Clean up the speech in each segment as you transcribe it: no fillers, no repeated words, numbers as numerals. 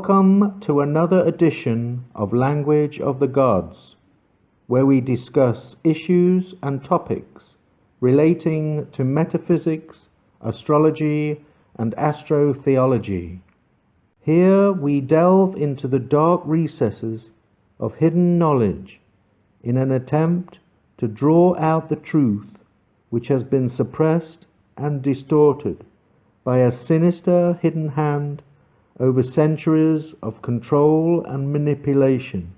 Welcome to another edition of Language of the Gods, where we discuss issues and topics relating to metaphysics, astrology, and astrotheology. Here we delve into the dark recesses of hidden knowledge in an attempt to draw out the truth which has been suppressed and distorted by a sinister hidden hand over centuries of control and manipulation,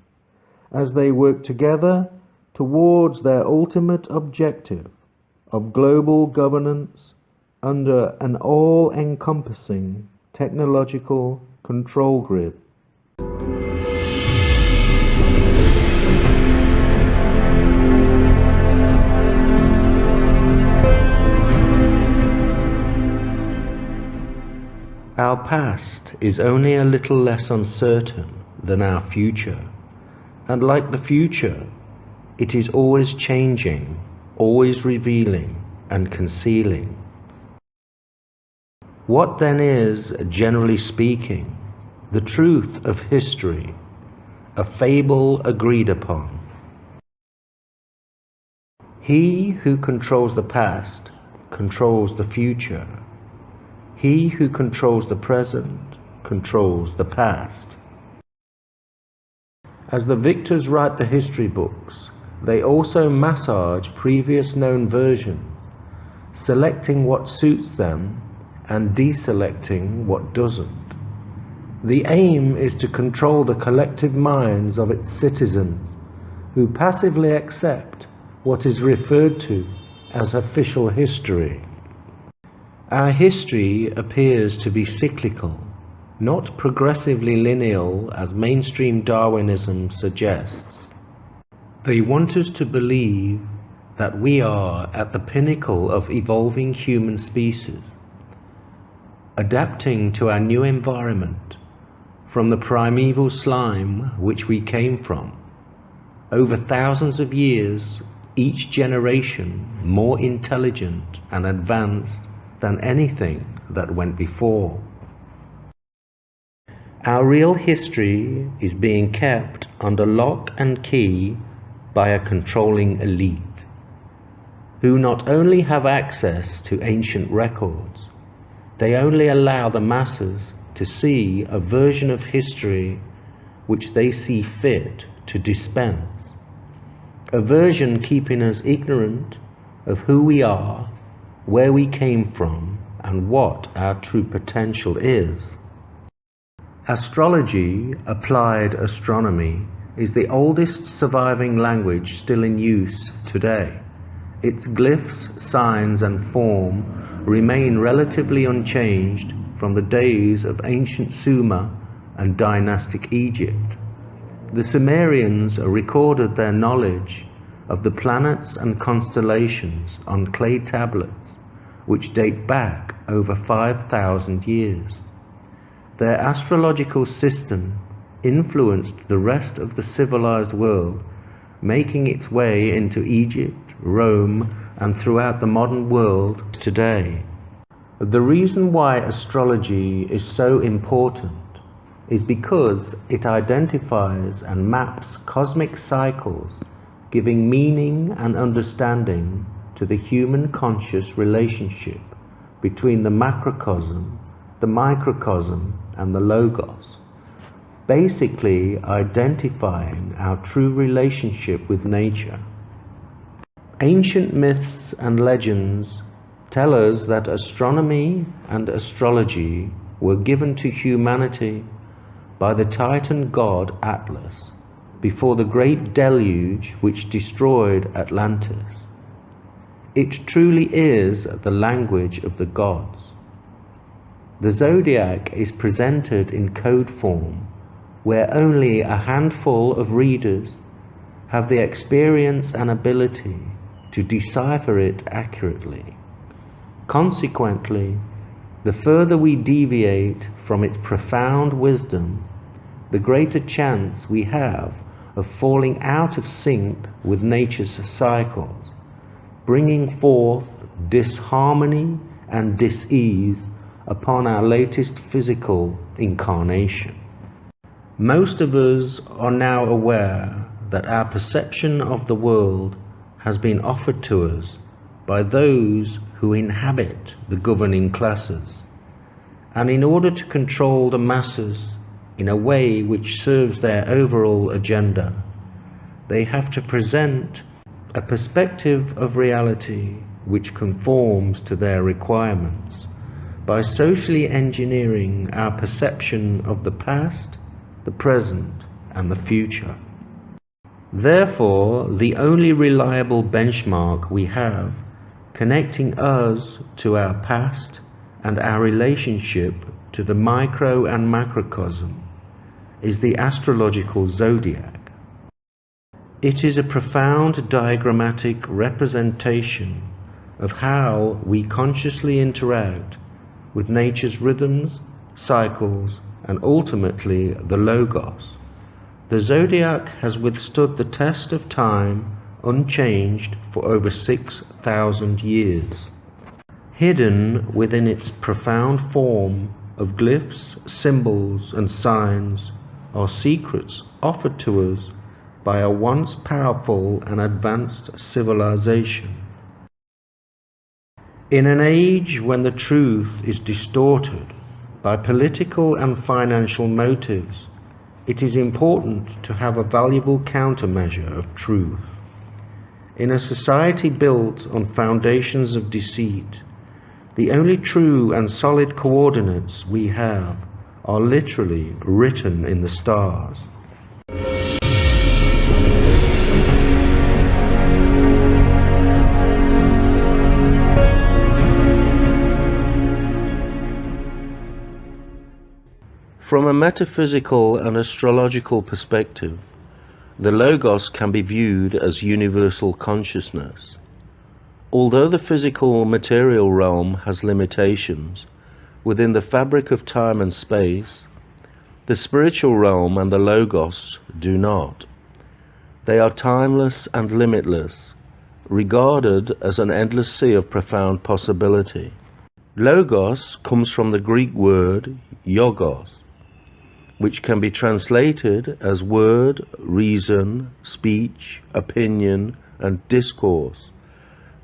as they work together towards their ultimate objective of global governance under an all-encompassing technological control grid. Our past is only a little less uncertain than our future, and like the future, it is always changing, always revealing and concealing. What then is, generally speaking, the truth of history, a fable agreed upon? He who controls the past controls the future. He who controls the present controls the past. As the victors write the history books, they also massage previous known versions, selecting what suits them and deselecting what doesn't. The aim is to control the collective minds of its citizens, who passively accept what is referred to as official history. Our history appears to be cyclical, not progressively lineal as mainstream Darwinism suggests. They want us to believe that we are at the pinnacle of evolving human species, adapting to our new environment from the primeval slime which we came from. Over thousands of years, each generation more intelligent and advanced than anything that went before. Our real history is being kept under lock and key by a controlling elite, who not only have access to ancient records, they only allow the masses to see a version of history which they see fit to dispense, a version keeping us ignorant of who we are, where we came from, and what our true potential is. Astrology, applied astronomy, is the oldest surviving language still in use today. Its glyphs, signs, and form remain relatively unchanged from the days of ancient Sumer and dynastic Egypt. The Sumerians recorded their knowledge of the planets and constellations on clay tablets which date back over 5,000 years. Their astrological system influenced the rest of the civilized world, making its way into Egypt, Rome, and throughout the modern world today. The reason why astrology is so important is because it identifies and maps cosmic cycles, giving meaning and understanding to the human conscious relationship between the macrocosm, the microcosm, and the logos, basically identifying our true relationship with nature. Ancient myths and legends tell us that astronomy and astrology were given to humanity by the Titan god Atlas before the great deluge which destroyed Atlantis. It truly is the language of the gods. The zodiac is presented in code form, where only a handful of readers have the experience and ability to decipher it accurately. Consequently, the further we deviate from its profound wisdom, the greater chance we have of falling out of sync with nature's cycles, bringing forth disharmony and dis-ease upon our latest physical incarnation. Most of us are now aware that our perception of the world has been offered to us by those who inhabit the governing classes, and in order to control the masses in a way which serves their overall agenda, they have to present a perspective of reality which conforms to their requirements by socially engineering our perception of the past, the present, and the future. Therefore, the only reliable benchmark we have connecting us to our past and our relationship to the micro and macrocosm is the astrological zodiac. It is a profound diagrammatic representation of how we consciously interact with nature's rhythms, cycles, and ultimately the Logos. The zodiac has withstood the test of time unchanged for over 6,000 years. Hidden within its profound form of glyphs, symbols, and signs are secrets offered to us by a once powerful and advanced civilization. In an age when the truth is distorted by political and financial motives, it is important to have a valuable countermeasure of truth. In a society built on foundations of deceit, the only true and solid coordinates we have are literally written in the stars. From a metaphysical and astrological perspective, the Logos can be viewed as universal consciousness. Although the physical material realm has limitations, within the fabric of time and space, the spiritual realm and the Logos do not. They are timeless and limitless, regarded as an endless sea of profound possibility. Logos comes from the Greek word yogos, which can be translated as word, reason, speech, opinion, and discourse.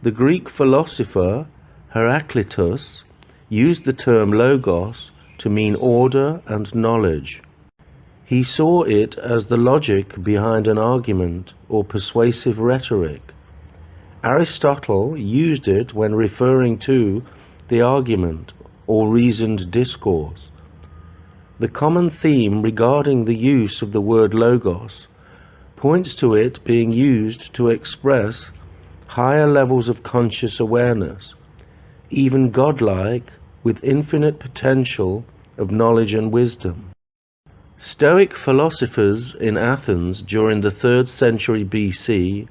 The Greek philosopher Heraclitus used the term logos to mean order and knowledge. He saw it as the logic behind an argument or persuasive rhetoric. Aristotle used it when referring to the argument or reasoned discourse. The common theme regarding the use of the word logos points to it being used to express higher levels of conscious awareness, even godlike, with infinite potential of knowledge and wisdom. Stoic philosophers in Athens during the 3rd century BC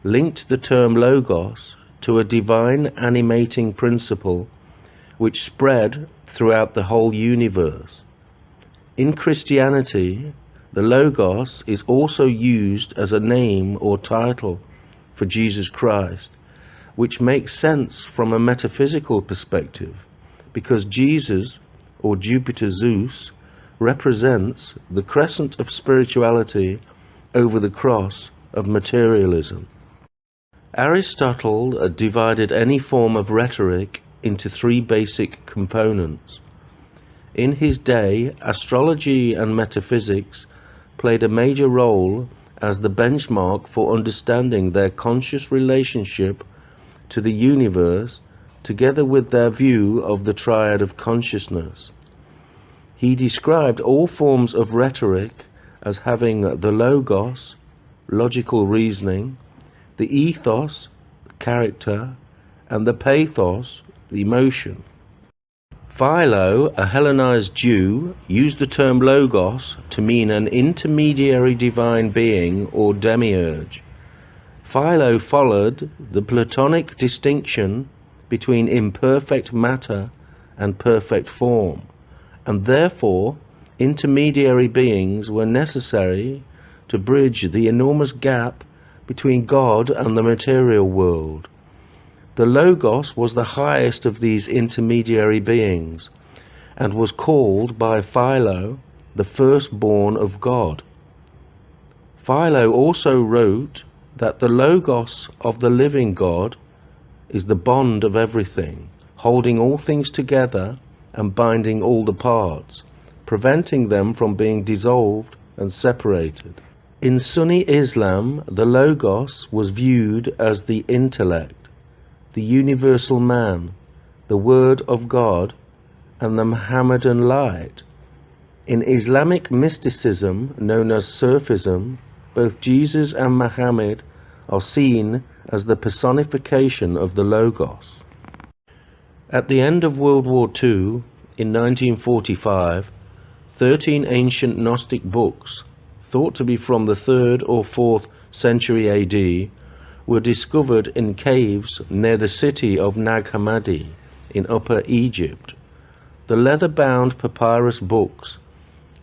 linked the term logos to a divine animating principle which spread throughout the whole universe. In Christianity, the Logos is also used as a name or title for Jesus Christ, which makes sense from a metaphysical perspective, because Jesus, or Jupiter Zeus, represents the crescent of spirituality over the cross of materialism. Aristotle divided any form of rhetoric into 3 basic components. In his day, astrology and metaphysics played a major role as the benchmark for understanding their conscious relationship to the universe, together with their view of the triad of consciousness. He described all forms of rhetoric as having the logos, logical reasoning, the ethos, character, and the pathos, emotion. Philo, a Hellenized Jew, used the term logos to mean an intermediary divine being or demiurge. Philo followed the Platonic distinction between imperfect matter and perfect form, and therefore intermediary beings were necessary to bridge the enormous gap between God and the material world. The Logos was the highest of these intermediary beings, and was called by Philo the firstborn of God. Philo also wrote that the Logos of the living God is the bond of everything, holding all things together and binding all the parts, preventing them from being dissolved and separated. In Sunni Islam, the Logos was viewed as the intellect, the universal man, the Word of God, and the Muhammadan light. In Islamic mysticism, known as Sufism, both Jesus and Muhammad are seen as the personification of the Logos. At the end of World War II, in 1945, 13 ancient Gnostic books, thought to be from the 3rd or 4th century AD, were discovered in caves near the city of Nag Hammadi in Upper Egypt. The leather-bound papyrus books,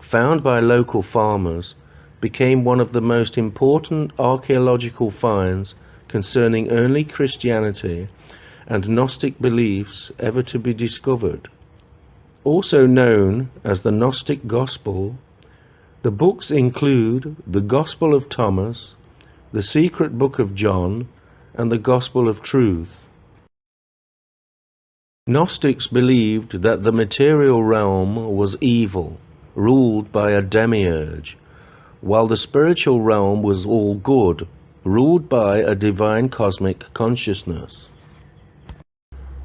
found by local farmers, became one of the most important archaeological finds concerning early Christianity and Gnostic beliefs ever to be discovered. Also known as the Gnostic Gospel, the books include the Gospel of Thomas, the Secret Book of John, and the Gospel of Truth. Gnostics believed that the material realm was evil, ruled by a demiurge, while the spiritual realm was all good, ruled by a divine cosmic consciousness.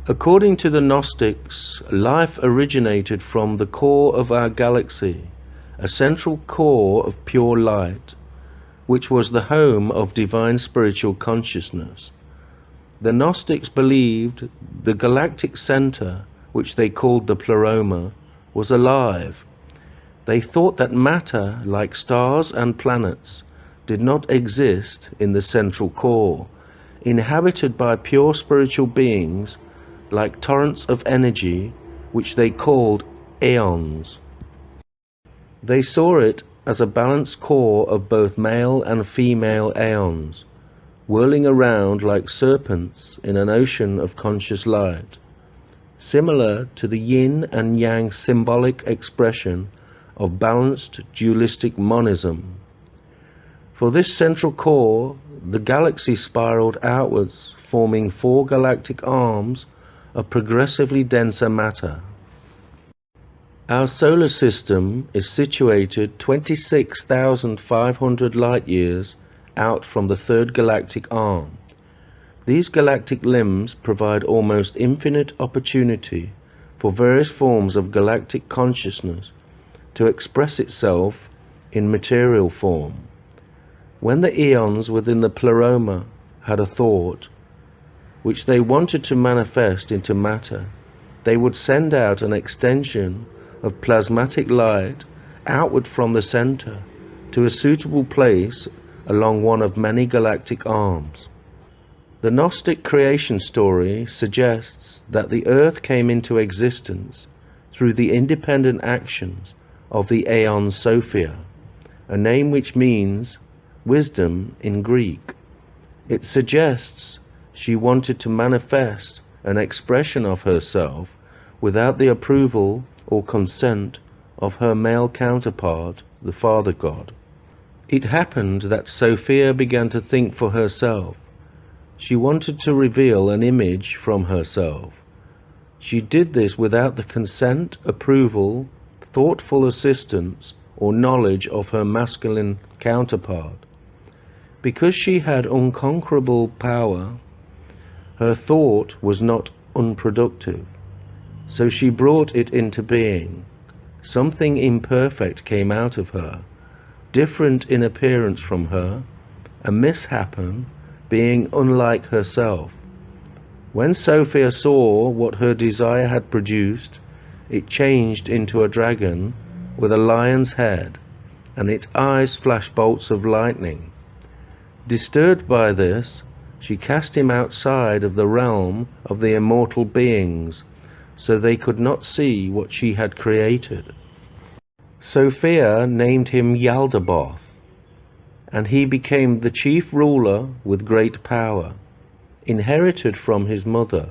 According to the Gnostics, life originated from the core of our galaxy, a central core of pure light, which was the home of divine spiritual consciousness. The Gnostics believed the galactic center, which they called the Pleroma, was alive. They thought that matter, like stars and planets, did not exist in the central core, inhabited by pure spiritual beings, like torrents of energy, which they called aeons. They saw it as a balanced core of both male and female aeons, whirling around like serpents in an ocean of conscious light, similar to the yin and yang symbolic expression of balanced dualistic monism. For this central core, the galaxy spiraled outwards, forming 4 galactic arms of progressively denser matter. Our solar system is situated 26,500 light-years out from the 3rd galactic arm. These galactic limbs provide almost infinite opportunity for various forms of galactic consciousness to express itself in material form. When the eons within the Pleroma had a thought, which they wanted to manifest into matter, they would send out an extension of plasmatic light outward from the center to a suitable place along one of many galactic arms. The Gnostic creation story suggests that the Earth came into existence through the independent actions of the Aeon Sophia, a name which means wisdom in Greek. It suggests she wanted to manifest an expression of herself without the approval or consent of her male counterpart, the Father God. It happened that Sophia began to think for herself. She wanted to reveal an image from herself. She did this without the consent, approval, thoughtful assistance, or knowledge of her masculine counterpart. Because she had unconquerable power, her thought was not unproductive. So she brought it into being. Something imperfect came out of her, different in appearance from her, a mishappen, being unlike herself. When Sophia saw what her desire had produced, it changed into a dragon with a lion's head, and its eyes flashed bolts of lightning. Disturbed by this, she cast him outside of the realm of the immortal beings, so they could not see what she had created. Sophia named him Yaldabaoth, and he became the chief ruler with great power, inherited from his mother.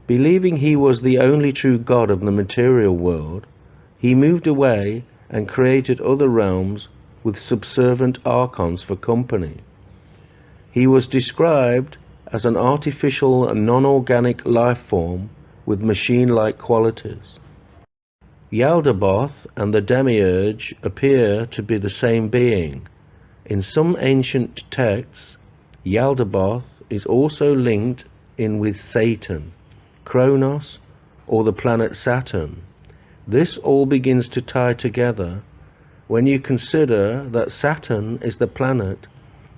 Believing he was the only true God of the material world, he moved away and created other realms with subservient archons for company. He was described as an artificial and non-organic life form with machine-like qualities. Yaldabaoth and the Demiurge appear to be the same being. In some ancient texts, Yaldabaoth is also linked in with Satan, Kronos, or the planet Saturn. This all begins to tie together when you consider that Saturn is the planet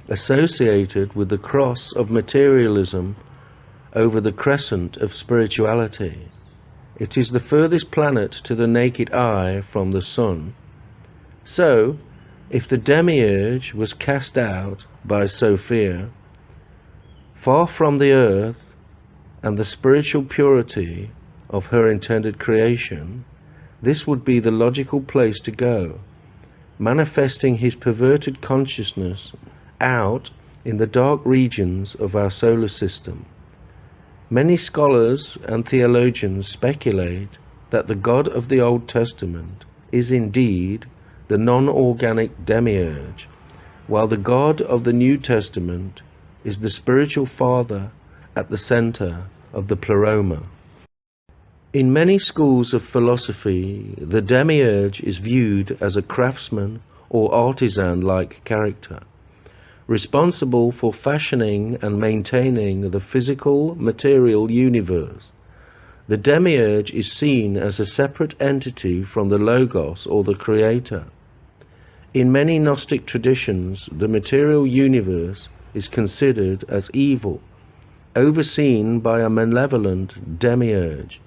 associated with the cross of materialism over the crescent of spirituality. It is the furthest planet to the naked eye from the sun. So, if the Demiurge was cast out by Sophia, far from the earth and the spiritual purity of her intended creation, this would be the logical place to go, manifesting his perverted consciousness out in the dark regions of our solar system. Many scholars and theologians speculate that the God of the Old Testament is indeed the non-organic Demiurge, while the God of the New Testament is the spiritual Father at the center of the Pleroma. In many schools of philosophy, the Demiurge is viewed as a craftsman or artisan-like character, responsible for fashioning and maintaining the physical, material universe. The Demiurge is seen as a separate entity from the Logos or the Creator. In many Gnostic traditions, the material universe is considered as evil, overseen by a malevolent Demiurge,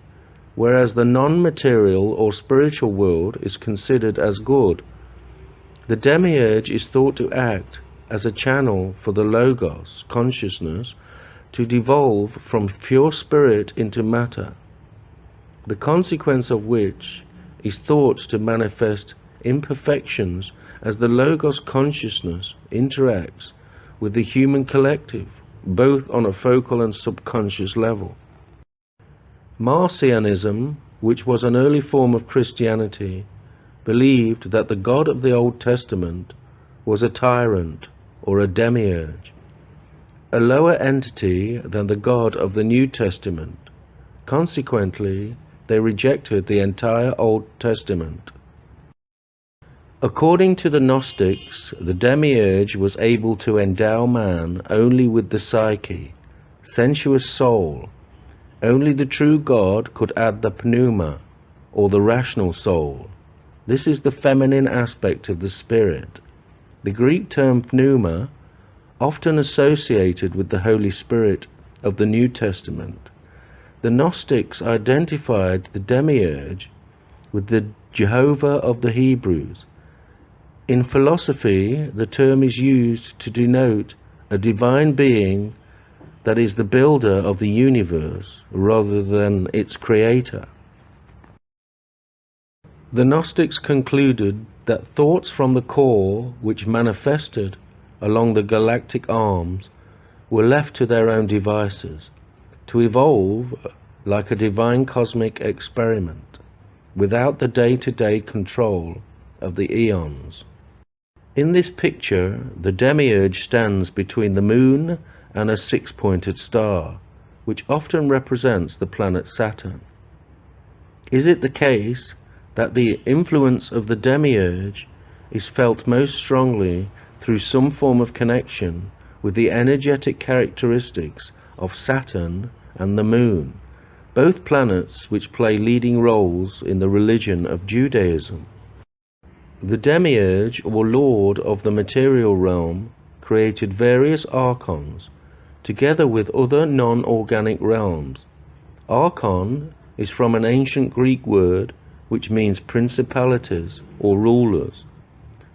whereas the non-material or spiritual world is considered as good. The Demiurge is thought to act as a channel for the Logos, consciousness, to devolve from pure spirit into matter, the consequence of which is thought to manifest imperfections as the Logos consciousness interacts with the human collective, both on a focal and subconscious level. Marcionism, which was an early form of Christianity, believed that the God of the Old Testament was a tyrant or a demiurge, a lower entity than the God of the New Testament. Consequently, they rejected the entire Old Testament. According to the Gnostics, the demiurge was able to endow man only with the psyche, sensuous soul. Only the true God could add the pneuma, or the rational soul. This is the feminine aspect of the spirit. The Greek term pneuma, often associated with the Holy Spirit of the New Testament. The Gnostics identified the demiurge with the Jehovah of the Hebrews. In philosophy, the term is used to denote a divine being that is the builder of the universe rather than its creator. The Gnostics concluded that thoughts from the core, which manifested along the galactic arms, were left to their own devices, to evolve like a divine cosmic experiment, without the day-to-day control of the eons. In this picture, the demiurge stands between the moon and a six-pointed star, which often represents the planet Saturn. Is it the case that the influence of the demiurge is felt most strongly through some form of connection with the energetic characteristics of Saturn and the moon, both planets which play leading roles in the religion of Judaism? The demiurge, or lord of the material realm, created various archons, together with other non-organic realms. Archon is from an ancient Greek word which means principalities or rulers.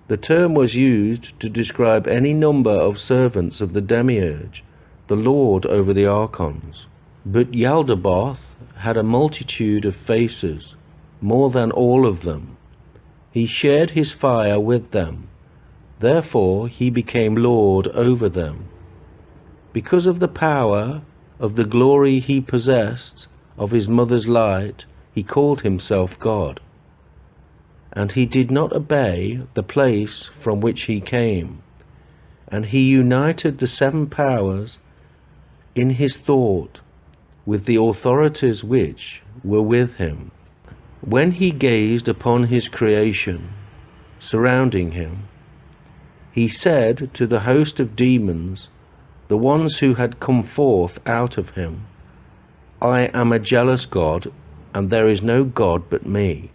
The term was used to describe any number of servants of the demiurge, the lord over the archons. But Yaldabaoth had a multitude of faces, more than all of them. He shared his fire with them, therefore he became lord over them. Because of the power of the glory he possessed of his mother's light, he called himself God. and he did not obey the place from which he came, and he united the seven powers in his thought with the authorities which were with him. When he gazed upon his creation surrounding him, he said to the host of demons, the ones who had come forth out of him, I am a jealous God, and there is no God but me.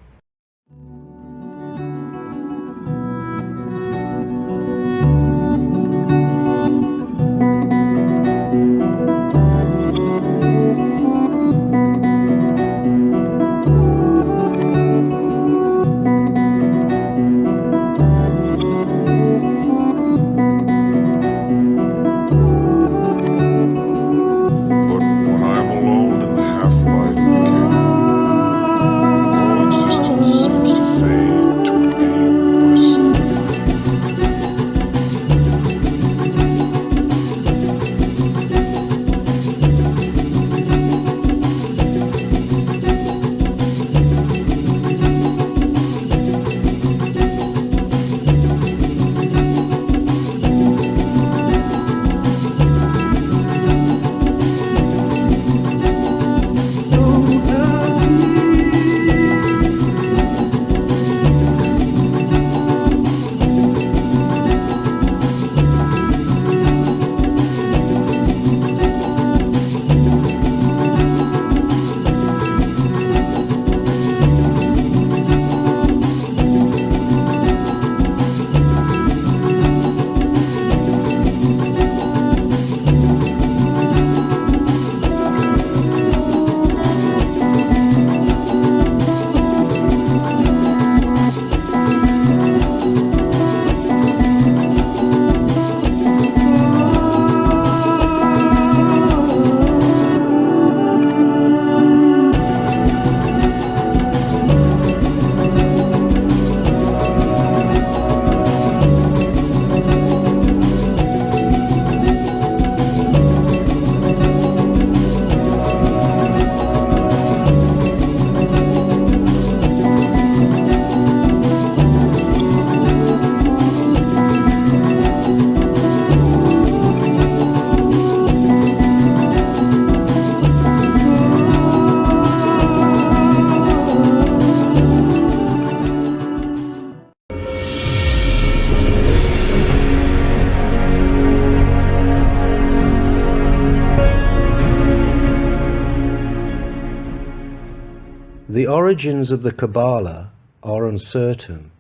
The origins of the Kabbalah are uncertain.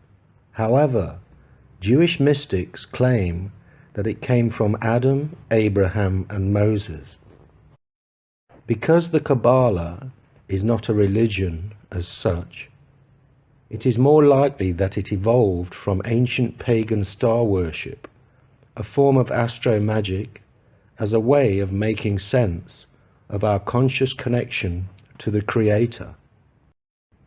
However, Jewish mystics claim that it came from Adam, Abraham, and Moses. Because the Kabbalah is not a religion as such, it is more likely that it evolved from ancient pagan star worship, a form of astro-magic, as a way of making sense of our conscious connection to the Creator.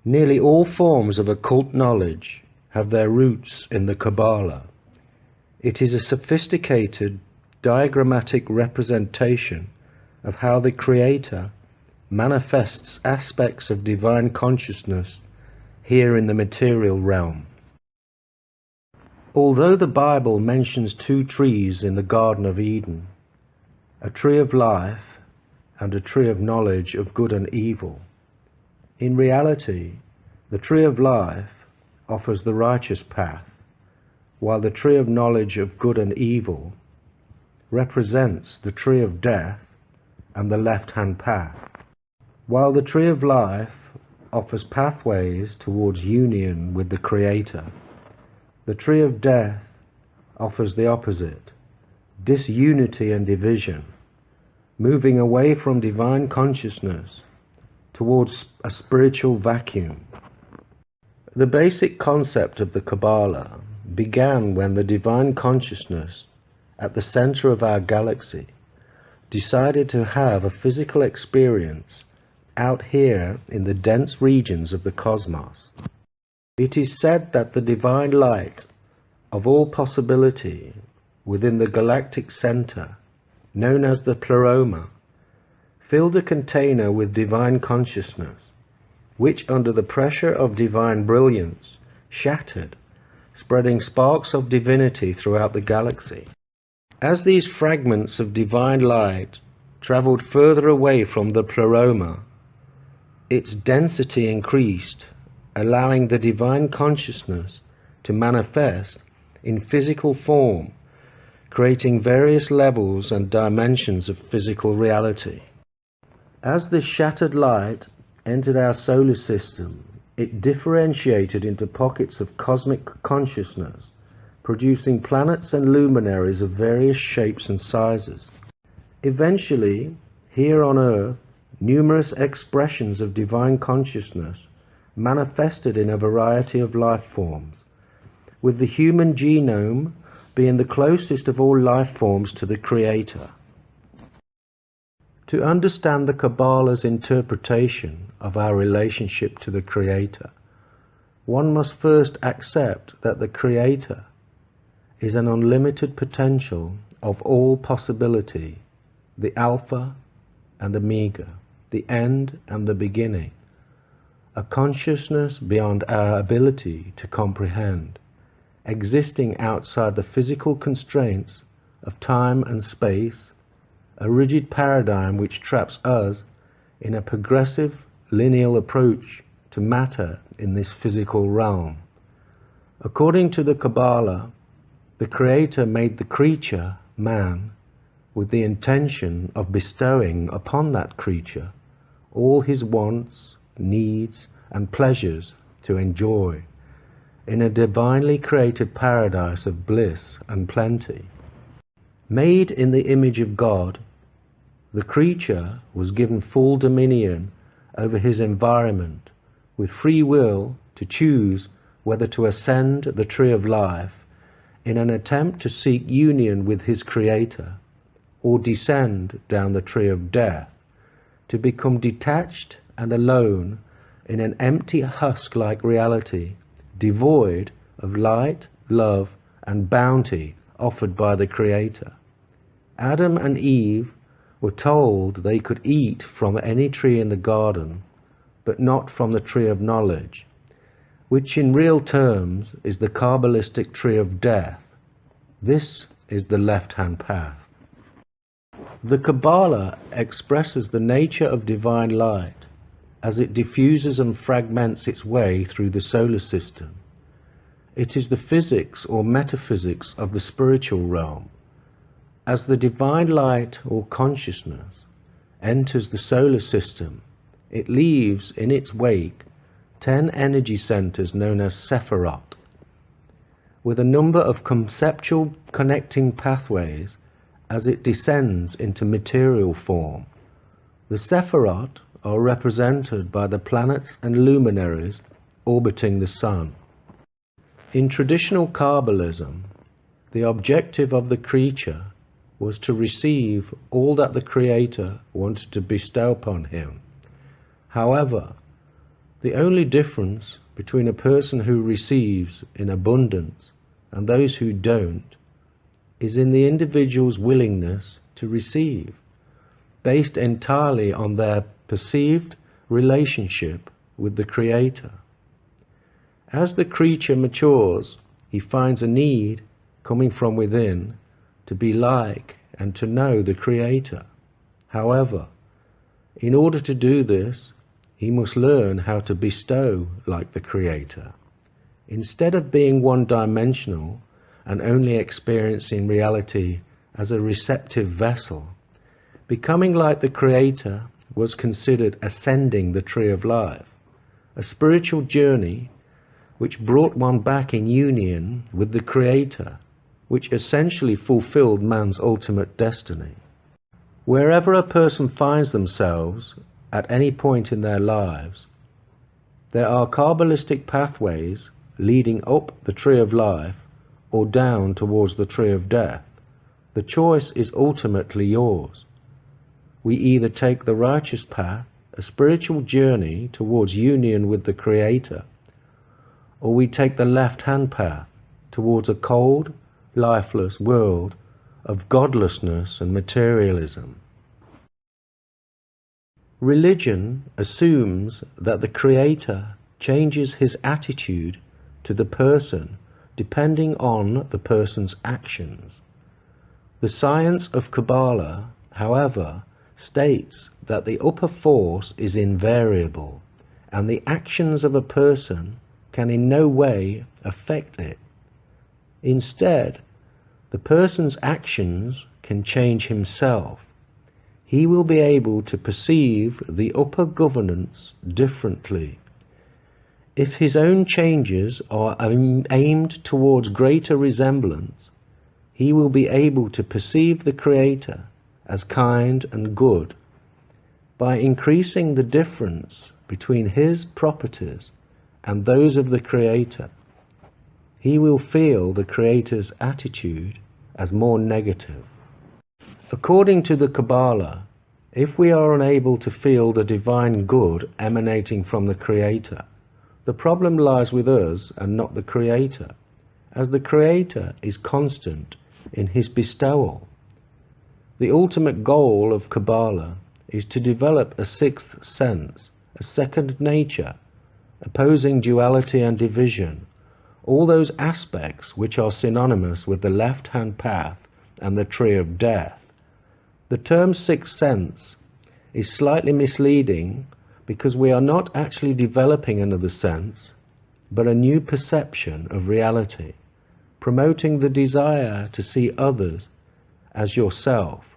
Nearly all forms of occult knowledge have their roots in the Kabbalah. It is a sophisticated, diagrammatic representation of how the Creator manifests aspects of divine consciousness here in the material realm. Although the Bible mentions two trees in the Garden of Eden, a tree of life and a tree of knowledge of good and evil, in reality, the tree of life offers the righteous path, while the tree of knowledge of good and evil represents the tree of death and the left-hand path. While the tree of life offers pathways towards union with the Creator, the tree of death offers the opposite, disunity and division, moving away from divine consciousness towards a spiritual vacuum. The basic concept of the Kabbalah began when the divine consciousness at the center of our galaxy decided to have a physical experience out here in the dense regions of the cosmos. It is said that the divine light of all possibility within the galactic center, known as the Pleroma, filled a container with divine consciousness, which under the pressure of divine brilliance shattered, spreading sparks of divinity throughout the galaxy. As these fragments of divine light traveled further away from the pleroma, its density increased, allowing the divine consciousness to manifest in physical form, creating various levels and dimensions of physical reality. As this shattered light entered our solar system, it differentiated into pockets of cosmic consciousness, producing planets and luminaries of various shapes and sizes. Eventually, here on Earth, numerous expressions of divine consciousness manifested in a variety of life forms, with the human genome being the closest of all life forms to the Creator. To understand the Kabbalah's interpretation of our relationship to the Creator, one must first accept that the Creator is an unlimited potential of all possibility, the Alpha and Omega, the end and the beginning, a consciousness beyond our ability to comprehend, existing outside the physical constraints of time and space, a rigid paradigm which traps us in a progressive, lineal approach to matter in this physical realm. According to the Kabbalah, the Creator made the creature, man, with the intention of bestowing upon that creature all his wants, needs, and pleasures to enjoy in a divinely created paradise of bliss and plenty. Made in the image of God, the creature was given full dominion over his environment, with free will to choose whether to ascend the tree of life in an attempt to seek union with his Creator, or descend down the tree of death, to become detached and alone in an empty husk-like reality, devoid of light, love, and bounty offered by the Creator. Adam and Eve were told they could eat from any tree in the garden, but not from the tree of knowledge, which in real terms is the Kabbalistic tree of death. This is the left-hand path. The Kabbalah expresses the nature of divine light as it diffuses and fragments its way through the solar system. It is the physics or metaphysics of the spiritual realm. As the divine light or consciousness enters the solar system, it leaves in its wake 10 energy centers known as Sephirot, with a number of conceptual connecting pathways as it descends into material form. The Sephirot are represented by the planets and luminaries orbiting the Sun. In traditional Kabbalism, the objective of the creature was to receive all that the Creator wanted to bestow upon him. However, the only difference between a person who receives in abundance and those who don't is in the individual's willingness to receive, based entirely on their perceived relationship with the Creator. As the creature matures, he finds a need coming from within to be like and to know the Creator. However, in order to do this, he must learn how to bestow like the Creator. Instead of being one-dimensional and only experiencing reality as a receptive vessel, becoming like the Creator was considered ascending the tree of life, a spiritual journey which brought one back in union with the Creator, which essentially fulfilled man's ultimate destiny. Wherever a person finds themselves at any point in their lives, there are Kabbalistic pathways leading up the tree of life or down towards the tree of death. The choice is ultimately yours. We either take the righteous path, a spiritual journey towards union with the Creator, or we take the left-hand path towards a cold, lifeless world of godlessness and materialism. Religion assumes that the Creator changes his attitude to the person depending on the person's actions. The science of Kabbalah, however, states that the upper force is invariable, and the actions of a person can in no way affect it. Instead, the person's actions can change himself. He will be able to perceive the upper governance differently. If his own changes are aimed towards greater resemblance, he will be able to perceive the Creator as kind and good. By increasing the difference between his properties and those of the Creator, he will feel the Creator's attitude as more negative. According to the Kabbalah, if we are unable to feel the divine good emanating from the Creator, the problem lies with us and not the Creator, as the Creator is constant in his bestowal. The ultimate goal of Kabbalah is to develop a sixth sense, a second nature, opposing duality and division, all those aspects which are synonymous with the left-hand path and the tree of death. The term sixth sense is slightly misleading because we are not actually developing another sense, but a new perception of reality, promoting the desire to see others as yourself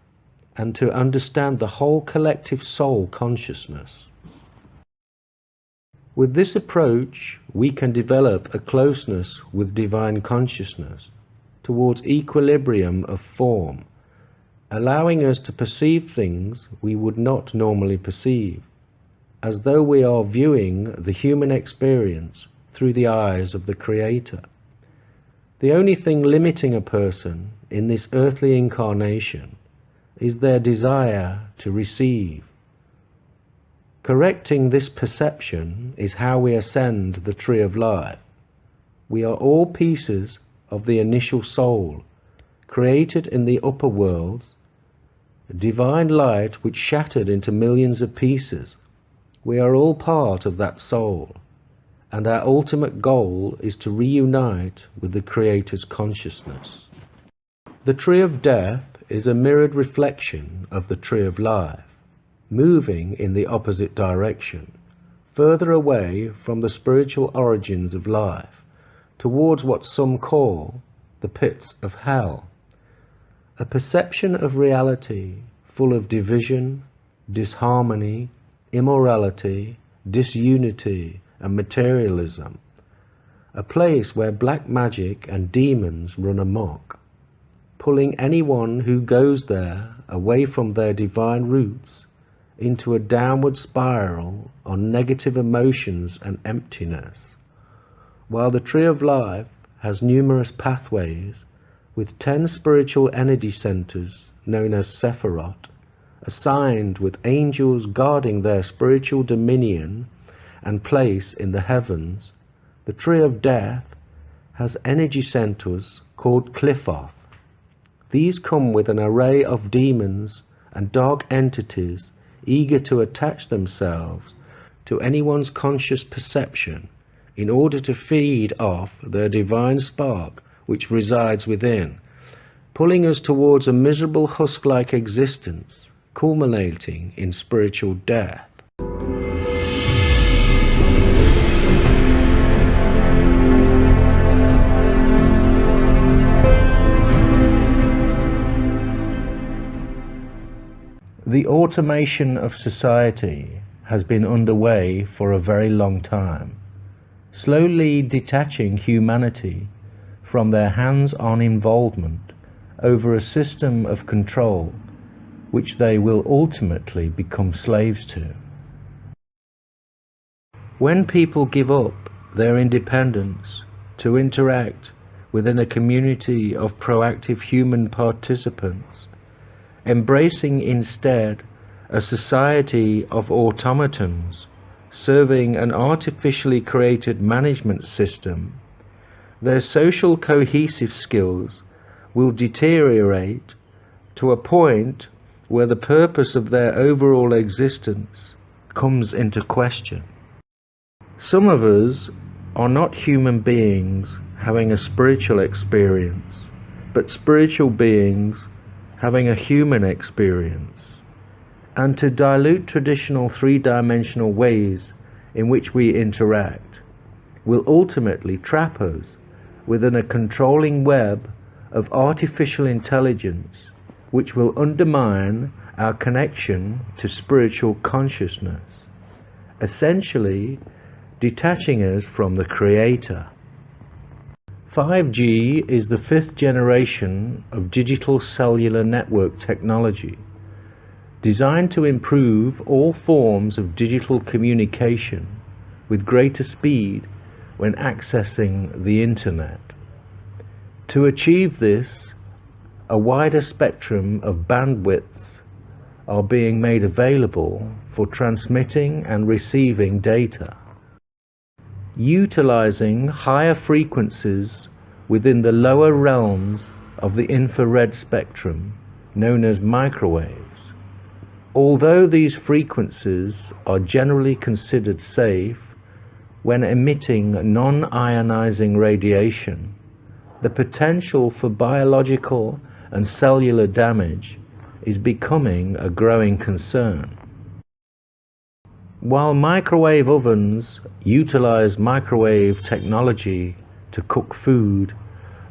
and to understand the whole collective soul consciousness. With this approach, we can develop a closeness with divine consciousness towards equilibrium of form, allowing us to perceive things we would not normally perceive, as though we are viewing the human experience through the eyes of the Creator. The only thing limiting a person in this earthly incarnation is their desire to receive. Correcting this perception is how we ascend the tree of life. We are all pieces of the initial soul, created in the upper worlds, divine light which shattered into millions of pieces. We are all part of that soul, and our ultimate goal is to reunite with the Creator's consciousness. The tree of death is a mirrored reflection of the tree of life, moving in the opposite direction, further away from the spiritual origins of life, towards what some call the pits of hell. A perception of reality full of division, disharmony, immorality, disunity, and materialism. A place where black magic and demons run amok, pulling anyone who goes there away from their divine roots into a downward spiral on negative emotions and emptiness. While the tree of life has numerous pathways with 10 spiritual energy centers known as Sephirot, assigned with angels guarding their spiritual dominion and place in the heavens, the tree of death has energy centers called Qliphoth. These come with an array of demons and dark entities eager to attach themselves to anyone's conscious perception in order to feed off their divine spark which resides within, pulling us towards a miserable husk-like existence, culminating in spiritual death. The automation of society has been underway for a very long time, slowly detaching humanity from their hands-on involvement over a system of control which they will ultimately become slaves to. When people give up their independence to interact within a community of proactive human participants, embracing instead a society of automatons serving an artificially created management system, their social cohesive skills will deteriorate to a point where the purpose of their overall existence comes into question. Some of us are not human beings having a spiritual experience, but spiritual beings having a human experience. And to dilute traditional three-dimensional ways in which we interact will ultimately trap us within a controlling web of artificial intelligence which will undermine our connection to spiritual consciousness, essentially detaching us from the Creator. 5G is the fifth generation of digital cellular network technology, designed to improve all forms of digital communication with greater speed when accessing the Internet. To achieve this, a wider spectrum of bandwidths are being made available for transmitting and receiving data. Utilizing higher frequencies within the lower realms of the infrared spectrum, known as microwaves. Although these frequencies are generally considered safe when emitting non-ionizing radiation, the potential for biological and cellular damage is becoming a growing concern. While microwave ovens utilize microwave technology to cook food,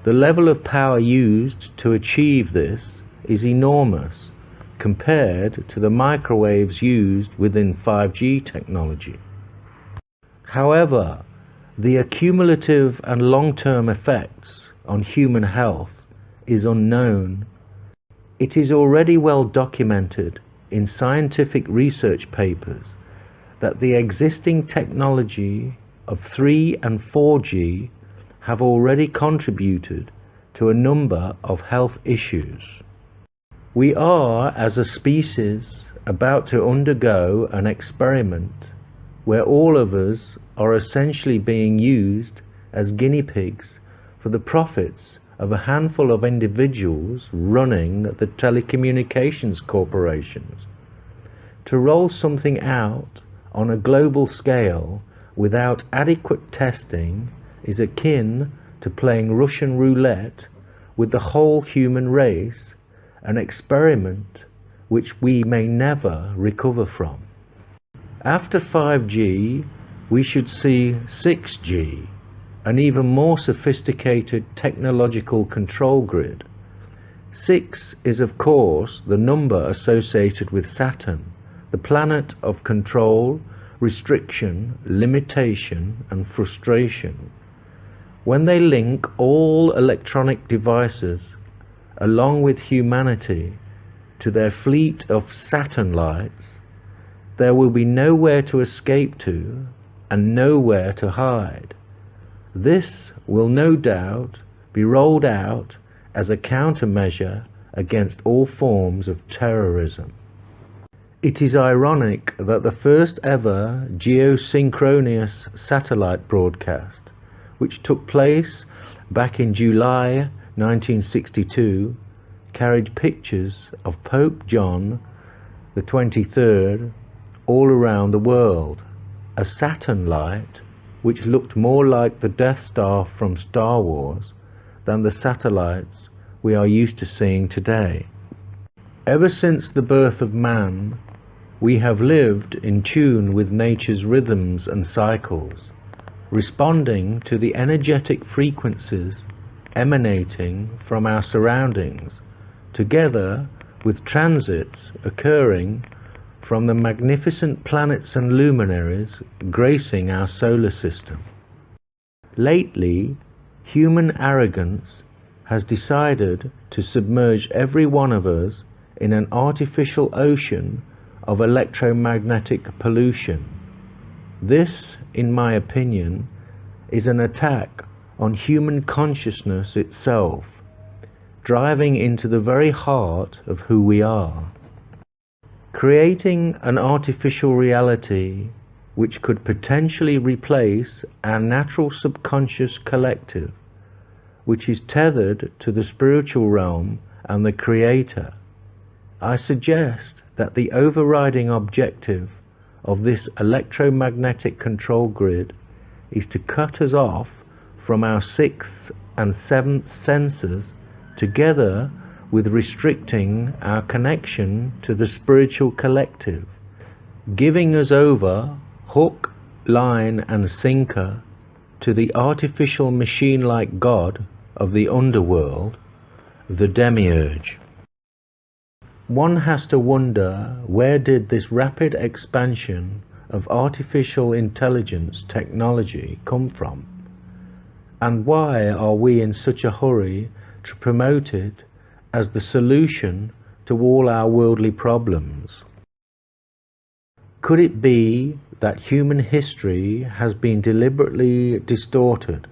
the level of power used to achieve this is enormous compared to the microwaves used within 5G technology. However, the accumulative and long-term effects on human health is unknown. It is already well documented in scientific research papers that the existing technology of 3 and 4G have already contributed to a number of health issues. We are, as a species, about to undergo an experiment where all of us are essentially being used as guinea pigs for the profits of a handful of individuals running the telecommunications corporations. To roll something out on a global scale without adequate testing is akin to playing Russian roulette with the whole human race, an experiment which we may never recover from. After 5G, we should see 6G, an even more sophisticated technological control grid. 6 is of course the number associated with Saturn, the planet of control, restriction, limitation, and frustration. When they link all electronic devices, along with humanity, to their fleet of Saturn lights, there will be nowhere to escape to and nowhere to hide. This will no doubt be rolled out as a countermeasure against all forms of terrorism. It is ironic that the first ever geosynchronous satellite broadcast, which took place back in July 1962, carried pictures of Pope John the 23rd all around the world, a Saturn light which looked more like the Death Star from Star Wars than the satellites we are used to seeing today. Ever since the birth of man, we have lived in tune with nature's rhythms and cycles, responding to the energetic frequencies emanating from our surroundings, together with transits occurring from the magnificent planets and luminaries gracing our solar system. Lately, human arrogance has decided to submerge every one of us in an artificial ocean of electromagnetic pollution. This, in my opinion, is an attack on human consciousness itself, driving into the very heart of who we are. Creating an artificial reality which could potentially replace our natural subconscious collective, which is tethered to the spiritual realm and the Creator. I suggest that the overriding objective of this electromagnetic control grid is to cut us off from our sixth and seventh senses, together with restricting our connection to the spiritual collective, giving us over hook, line and sinker to the artificial machine-like god of the underworld, the demiurge. One has to wonder, where did this rapid expansion of artificial intelligence technology come from? And why are we in such a hurry to promote it as the solution to all our worldly problems? Could it be that human history has been deliberately distorted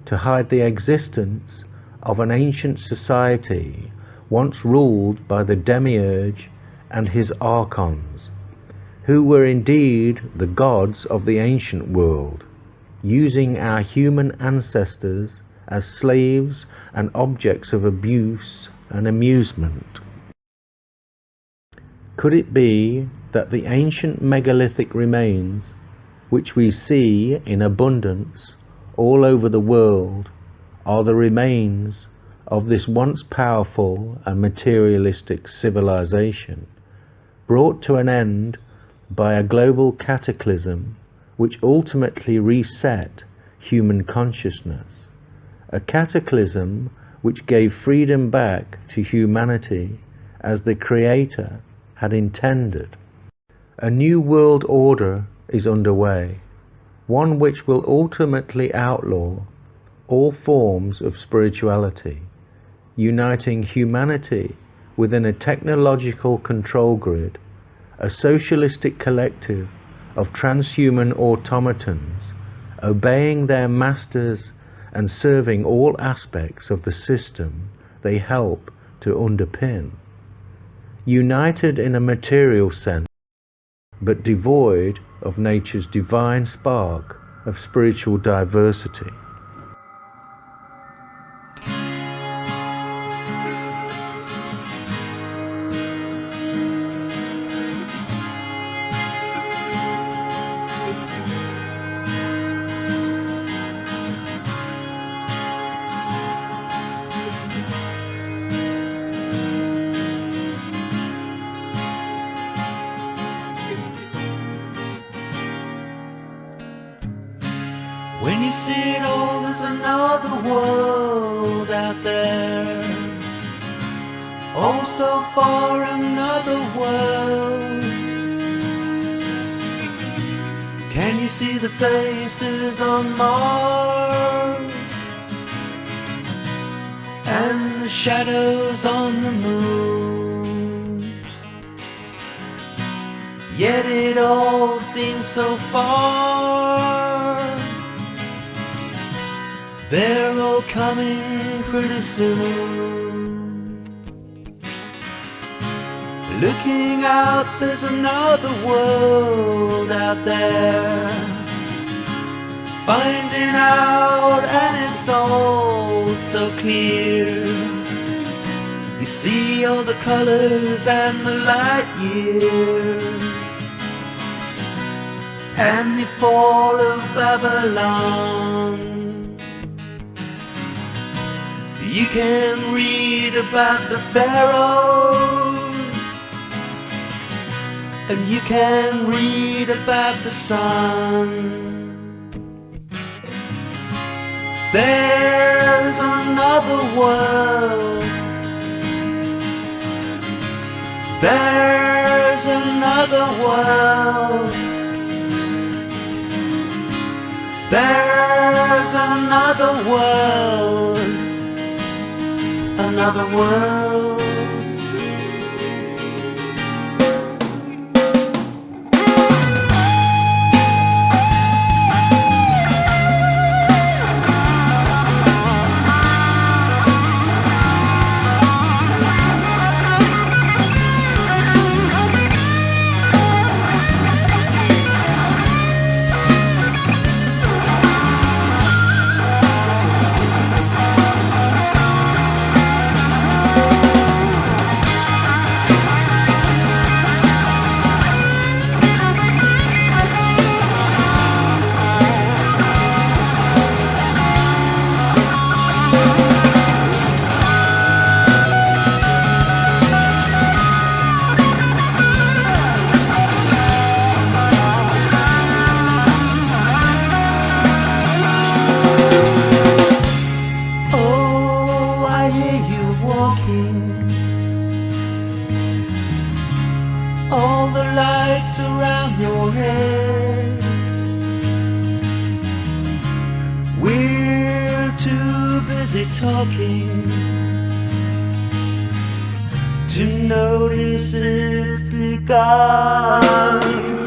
to hide the existence of an ancient society once ruled by the demiurge and his archons, who were indeed the gods of the ancient world, using our human ancestors as slaves and objects of abuse and amusement? Could it be that the ancient megalithic remains, which we see in abundance all over the world, are the remains of this once powerful and materialistic civilization, brought to an end by a global cataclysm which ultimately reset human consciousness, a cataclysm which gave freedom back to humanity as the Creator had intended? A new world order is underway, one which will ultimately outlaw all forms of spirituality, uniting humanity within a technological control grid, a socialistic collective of transhuman automatons, obeying their masters and serving all aspects of the system they help to underpin. United in a material sense, but devoid of nature's divine spark of spiritual diversity. When you see it all, there's another world out there. Oh, so far another world. Can you see the faces on Mars and the shadows on the moon? Yet it all seems so far. They're all coming pretty soon. Looking out, there's another world out there. Finding out, and it's all so clear. You see all the colors and the light years, and the fall of Babylon. You can read about the pharaohs, and you can read about the sun. There's another world. There's another world. There's another world. Another world. your head. We're too busy talking to notice it's begun.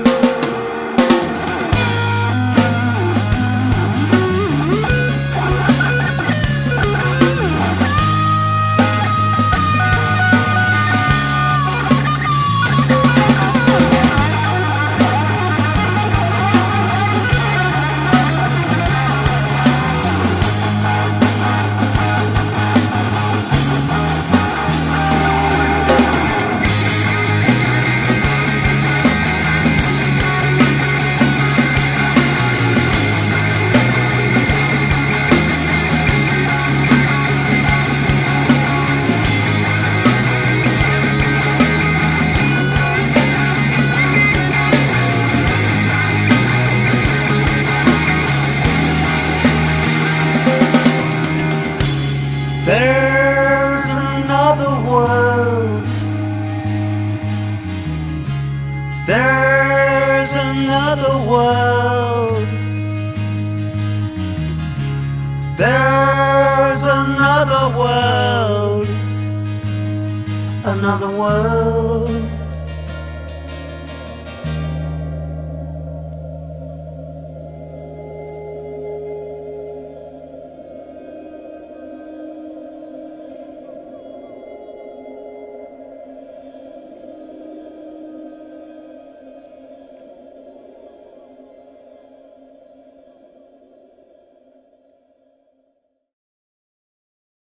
There's another world. There's another world. There's another world. Another world.